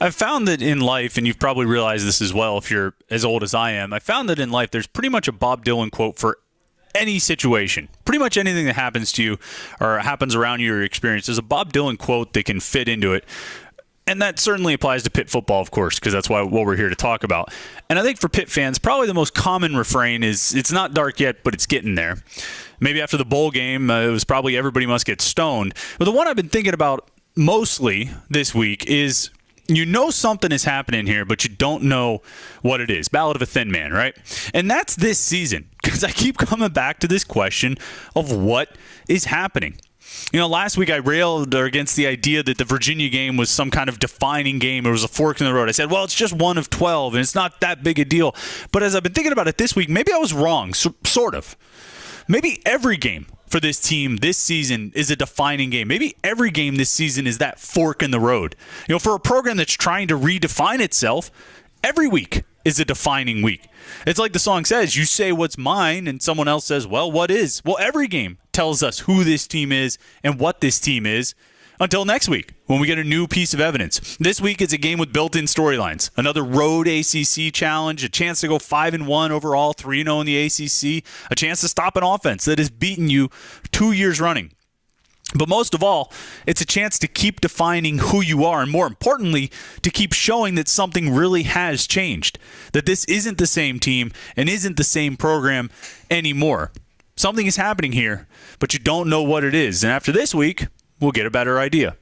I've found that in life, and you've probably realized this as well if you're as old as I am, I found that in life there's pretty much a Bob Dylan quote for any situation. Pretty much anything that happens to you or happens around you or experience, there's a Bob Dylan quote that can fit into it. And that certainly applies to Pitt football, of course, because that's what we're here to talk about. And I think for Pitt fans, probably the most common refrain is, it's not dark yet, but it's getting there. Maybe after the bowl game, it was probably everybody must get stoned. But the one I've been thinking about mostly this week is, you know something is happening here, but you don't know what it is. Ballad of a Thin Man, right? And that's this season, because I keep coming back to this question of what is happening. You know, last week I railed against the idea that the Virginia game was some kind of defining game. It was a fork in the road. I said, well, it's just one of 12, and it's not that big a deal. But as I've been thinking about it this week, maybe I was wrong, sort of. Maybe every game for this team this season is a defining game. Maybe every game this season is that fork in the road. You know, for a program that's trying to redefine itself, every week is a defining week. It's like the song says, you say what's mine, and someone else says, well, what is? Well, every game tells us who this team is and what this team is until next week when we get a new piece of evidence. This week is a game with built-in storylines. Another road ACC challenge, a chance to go 5-1 overall, 3-0 in the ACC, a chance to stop an offense that has beaten you 2 years running. But most of all, it's a chance to keep defining who you are, and more importantly, to keep showing that something really has changed, that this isn't the same team and isn't the same program anymore. Something is happening here, but you don't know what it is. And after this week, we'll get a better idea.